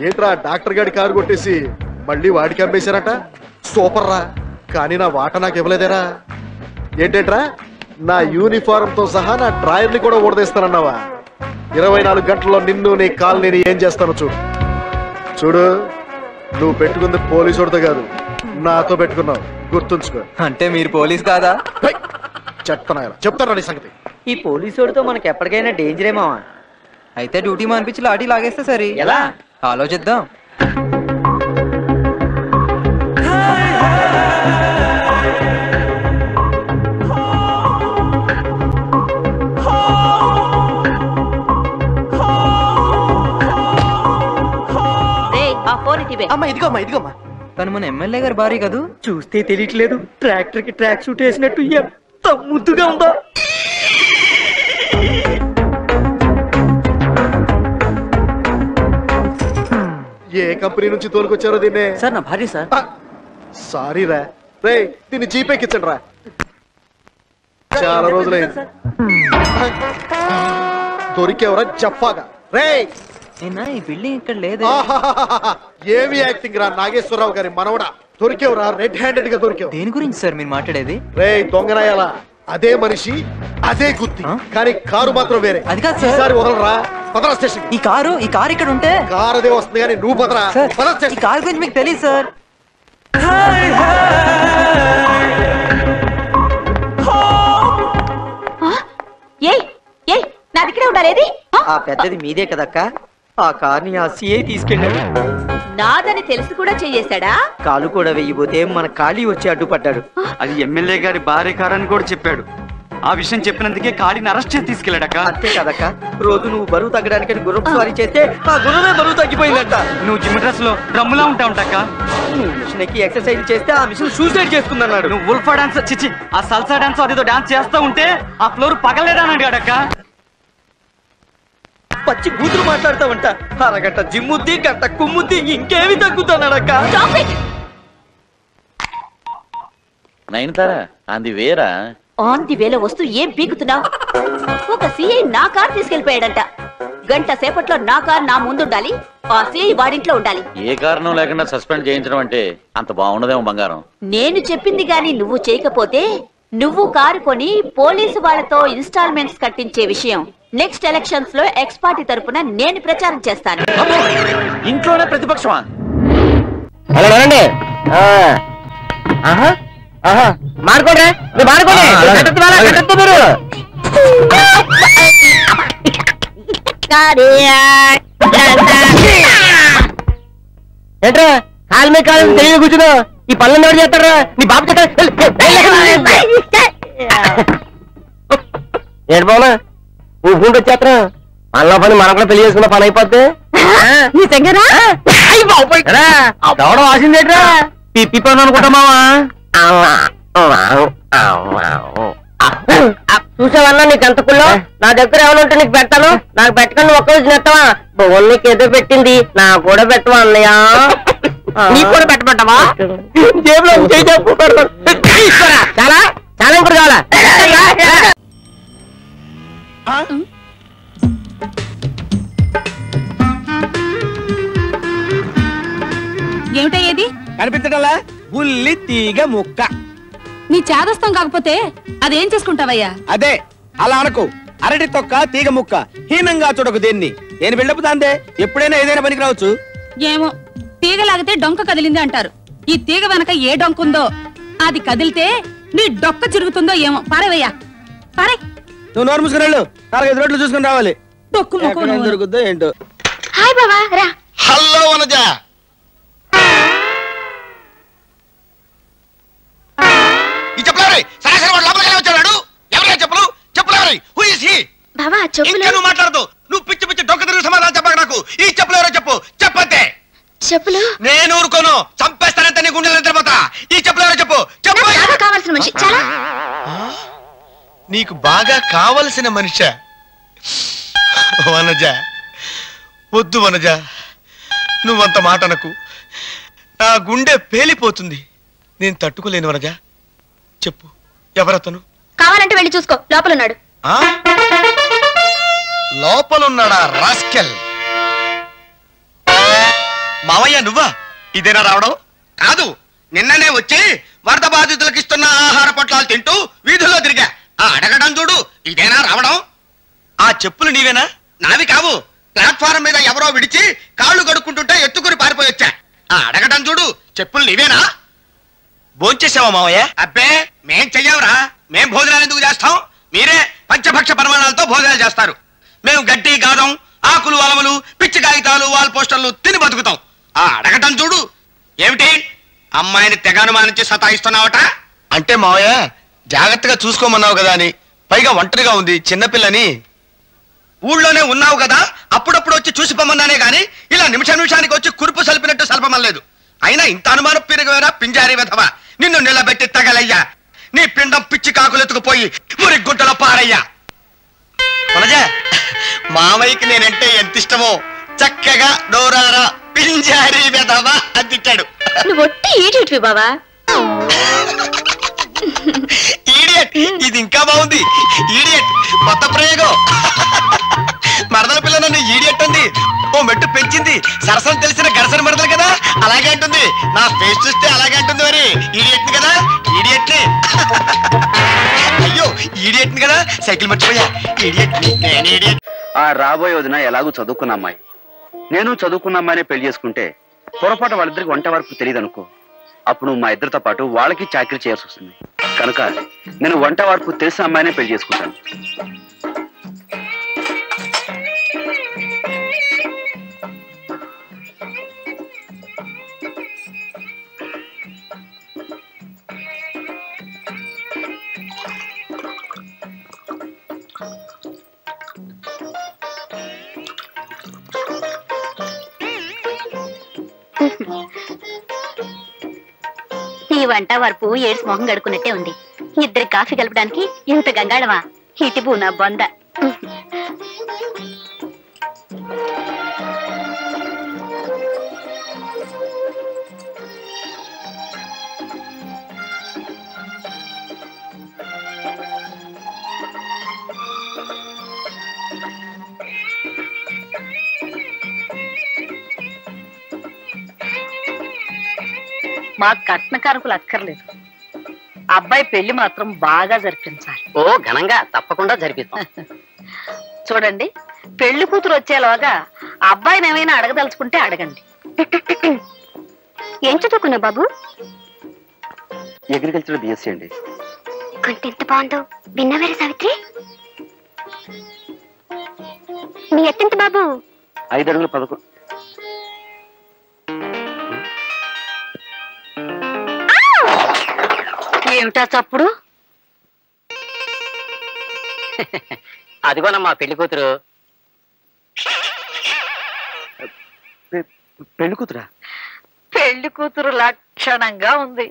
ఏంట్రా డాక్టర్ గారి కారు కొట్టేసి మళ్ళీ వాడికి అమ్మేశారట? సూపర్ రా, కానీ నా వాట నాకు ఇవ్వలేదేరా. ఏంటేంట్రా నా యూనిఫారం తో సహా నా డ్రాయర్ని కూడా ఊడదీస్తానన్నావా? 24 గంటల్లో నిన్ను నీ కాల్ నేను ఏం చేస్తాను చూడు. చూడు, నువ్వు పెట్టుకుంది పోలీసుడితో కాదు, నాతో పెట్టుకున్నావు, గుర్తుంచుకో. అంటే మీరు పోలీస్ కాదా? చెప్తాను నీ సంగతి. ఈ పోలీసుడితో మనకి ఎప్పటికైనా డేంజరే మావా. అయితే డ్యూటీ మానిపించి లాఠీ లాగేస్తే సరే. ఎలా ఆలోచిద్దాం. అమ్మా ఇదిగోమ్మా ఇదిగోమ్మా. తను మన ఎమ్మెల్యే గారి భార్య కదూ? చూస్తే తెలియట్లేదు, ట్రాక్టర్ కి ట్రాక్ సూట్ వేసినట్టు ఎంత ముద్దుగా ఉందో. ఏ కంపెనీ నుంచి తోలుకొచ్చారో దీన్నే? సార్ నా భార్య సార్. సారీ రా. రే దీన్ని జీపేకిచ్చండి రా, చాలా రోజులైంది. దొరికేవరా జఫాగా. రే ఈ బిల్డింగ్ ఇక్కడ లేదు. ఏమి యాక్టింగ్ రా నాగేశ్వరరావు గారి మనవడా. దొరికేవరా, రెడ్ హ్యాండెడ్ గా దొరికేవు. దేని గురించి సార్ మీరు మాట్లాడేది? రే దొంగరాయాలా, అదే మనిషి అదే గుత్తి, కానీ కారు మాత్రం వేరే. అది కాదు సార్. ఈసారి వదలరా, పదరా స్టేషన్. ఈ కారు ఇక్కడ ఉంటే కారు అదే వస్తుంది, కానీ నువ్వు పదరా. ఈ కారు గురించి మీకు తెలియదు సార్. నా దగ్గరే ఉండాలేది? ఆ పెద్దది మీదే కదక్క. ఆ కార్ని ఆ సిఐ తీసుకెళ్ళాడు. నాదని తెలిసి కూడా చెయ్యేశాడా? కాలు కూడా వెయ్యిపోతే మన ఖాళీ వచ్చి అడ్డుపడ్డాడు. అది ఎమ్మెల్యే గారి భార్య కారని కూడా చెప్పాడు. ఆ విషయం చెప్పినందుకే ఖాళీని అరెస్ట్ చేసి తీసుకెళ్ళాడక్క. అంతే కదక్క, రోజు నువ్వు బరువు తగ్గడానికి గుర్రం స్వారీ చేస్తే ఆ గుర్రమే బరువు తగ్గిపోయిందట. నువ్వు జిమ్ డ్రెస్ లో డ్రమ్ములా ఉంటావుంటక్క. నువ్వు మిషన్ ఎక్కి ఎక్సర్సైజ్ చేస్తే ఆ మిషన్ సూసైడ్ చేసుకుందన్నాడు. నువ్వు ఉల్ఫా డాన్స్ చిచ్చి ఆ సల్సా డాన్స్ అదేదో డాన్స్ చేస్తా ఉంటే ఆ ఫ్లోర్ పగలేదని అడిగాడక్క. పచ్చి కూతురు మాట్లాడతావంట. అరగంట జిమ్ముద్ది, గంట కుమ్ముద్ది, ఇంకేమి తగ్గుతానడక్క. నైన్తారా అంది వేరా? ఆన్ ది వేలో వస్తూ ఏం పీకుతున్నావు? ఒక సిఐ నా కార్ తీసుకెళ్లిపోయాడంట. గంట సేపట్లో నా కార్ నా ముందుండాలి, ఆ సిఐ వాడింట్లో ఉండాలి. ఏ కారణం లేకుండా సస్పెండ్ చేయించడం అంటే అంత బాగుండదేమో బంగారం. నేను చెప్పింది గాని నువ్వు చేయకపోతే నువ్వు కారు కొని పోలీసు వాళ్ళతో ఇన్స్టాల్మెంట్స్ కట్టించే విషయం నెక్స్ట్ ఎలక్షన్స్ లో ఎక్స్ పార్టీ తరపున నేను ప్రచారం చేస్తాను. ఇంట్లోనే ప్రతిపక్షమా? ఏంట్రా కాలు మీద కాలు తెలియదు కూర్చున్నావు? ఈ పనులు ఎవరు చేస్తారా? నీ బాబు ఏంటి బాబా ఊపుకుంటూ వచ్చేస్తా? మనలో పని మనం కూడా పెళ్లి చేసుకున్న పని అయిపోద్ది. దవడం వాసిందేట్రా? పిప్పి పని అనుకుంటామావా? చూసావన్నా నీకు ఎంత కుల్లో? నా దగ్గర ఏమైనా ఉంటే నీకు పెడతాను. నాకు పెట్టకుండా ఒక్క రోజు నెత్తవా? బొవ్వలు నీకు ఏదో పెట్టింది, నాకు కూడా పెట్టవా అన్నయ్య? నీకు కూడా పెట్టమంటావా? జేబులో చాలా చాలా ఇంకోటి కావాలా? ఏమిటయ్యేది? కనిపించటంలా బుల్లి తీగ ముక్క. నీ చాదస్తం కాకపోతే అదేం చేసుకుంటావయ్యా? అదే అలా అనకు. అరటి తొక్క తీగ ముక్క హీనంగా చూడకు. దేన్ని నేను బిల్డప్ దాందే. ఎప్పుడైనా ఏదైనా పనికి రావచ్చు. ఏమో, తీగ లాగితే డొంక కదిలింది అంటారు. ఈ తీగ వెనక ఏ డొంకుందో, అది కదిలితే నీ డొక్క చిరుగుతుందో ఏమో. పారేవయ్యా, పారే. నువ్వు నోరు మూసుకుని వెళ్ళు. 4-5 రోడ్లు చూసుకుని రావాలి. డొక్కు ముక్క దొరుకుద్దో ఏంటో. హాయ్ బావా, రా. హలో వనజ. ఈ చెప్పులారి సరాసరి వాడు లోపలికి వచ్చాడు. ఎవరైనా చెప్పులు చెప్పులారి? Who is he? బావా చెప్పులు. నువ్వు మాట్లాడదు. నువ్వు పిచ్చి పిచ్చి డొక్క తిరిగి సమాధానం చెప్పక నాకు. ఈ చెప్పులు ఎవరో చెప్పు. చెప్పంతే. చెప్పులు నేను ఊరుకోను. చంపేస్తానంటే నీ గుండెలు నిద్రపోతా. ఈ చెప్పులు ఎవరో చెప్పు. చెప్పు. కావాల్సిన మనిషి. చాలా నీకు బాగా కావలసిన మనిషి వనజ. వద్దు వనజ, నువ్వంత మాట అనకు. నా గుండె పేలిపోతుంది. నేను తట్టుకోలేను వనజ. చెప్పు, ఎవరతను? కావాలంటే వెళ్ళి చూసుకో, లోపలున్నాడు. లోపలున్నాడా రాస్కెల్? మావయ్య నువ్వా? ఇదేనా రావడం? కాదు, నిన్ననే వచ్చి వరద బాధితులకు ఇస్తున్న ఆహార పొట్లాలు తింటూ వీధుల్లో తిరిగా. అడగడం చూడు, ఇదేనా రావడం? ఆ చెప్పులు నీవేనా? నావి కావు. ప్లాట్ఫారం మీద ఎవరో విడిచి కాళ్ళు కడుక్కుంటుంటే ఎత్తుకుని పారిపోయి వచ్చా. అడగడం చూడు, చెప్పులు నీవేనా? భోంచేసావా మావయ్య? అబ్బే, మేం చెయ్యవరా. మేం భోజనాలు ఎందుకు చేస్తాం? మీరే పంచభక్ష పరిమాణాలతో భోజనాలు చేస్తారు. మేము గడ్డి గాదం, ఆకులు అలములు, పిచ్చి కాగితాలు, వాల్ పోస్టర్లు తిని బతుకుతాం. అడగటం చూడు. ఏమిటి అమ్మాయిని తెగ అనుమానించి సతాయిస్తున్నావట? అంటే మావయ్య జాగ్రత్తగా చూసుకోమన్నావు కదా అని. పైగా ఒంటరిగా ఉంది, చిన్నపిల్లని. ఊళ్ళోనే ఉన్నావు కదా, అప్పుడప్పుడు వచ్చి చూసి పొమ్మన్నానే గాని ఇలా నిమిషానికి వచ్చి కురుపు సలిపినట్టు సలపమలేదు. అయినా ఇంత అనుమానం పెరిగేరా పింజారి వెధవా. నిన్ను నిలబెట్టి తగలయ్యా. నీ పిండం పిచ్చి కాకులెత్తుకుపోయి మురి గుంటలో పారయ్యా. మామయ్యకి నేనంటే ఎంత ఇష్టమో. చక్కగా డోరారా పింజారి వెధవా అని తిట్టాడు. నువ్వు ఒట్టి ఈడియట్వి బావా. ఈడియట్, ఇది ఇంకా బాగుంది. ఈడియట్ కొత్త ప్రయోగం. మరదల పిల్ల నన్ను ఈడియట్ అంది. ఓ మెట్టు పెంచింది. సరసన తెలిసిన గరసన మరదలు కదా, అలాగే అంటుంది. నా ఫేస్ చూస్తే అలాగే అంటుంది. మరి ఈడియట్ ని కదా, ఈడియట్ ని. అయ్యో, ఈడియట్ ని కదా, సైకిల్ మర్చిపోయా. ఈడియట్ ని, నేను ఈడియట్. ఆ రాబోయే వదిన ఎలాగూ చదువుకున్న అమ్మాయి, నేను చదువుకున్న అమ్మాయినే పెళ్లి చేసుకుంటే పొరపాటు వాళ్ళిద్దరికి వంట వరకు తెలియదు అనుకో. అప్పుడు మా ఇద్దరితో పాటు వాళ్ళకి చాకరీ చేయాల్సి వస్తుంది. కనుక నేను వంట వరకు తెలిసిన అమ్మాయినే పెళ్లి చేసుకుంటాను. ఈ వంట వరపు ఏడ్స్ మొహం గడుకున్నట్టే ఉంది. ఇద్దరి కాఫీ కలపడానికి ఇంత గంగాళమా? ఇటుపు నా బొంద. మా కట్న కారకులు అక్కర్లేదు, అబ్బాయి పెళ్లి మాత్రం బాగా జరిపించాలి. ఓ ఘనంగా తప్పకుండా జరిపిస్తాం. చూడండి, పెళ్లి కూతురు వచ్చేలాగా అబ్బాయిని ఏమైనా అడగదలుచుకుంటే అడగండి. ఏం చదువుకున్నా బాబు? అగ్రికల్చర్ బిఎస్సీ అండి. కొంటెంత బాగుందో విన్నవేరే సావిత్రి. నీ ఎత్తెంత బాబు? 5 అడుగుల 11. ఏమిటా చప్పుడు? అదిగోనమ్మా పెళ్లి కూతురు. పెళ్లి కూతురా? పెళ్లి కూతురు లక్షణంగా ఉంది.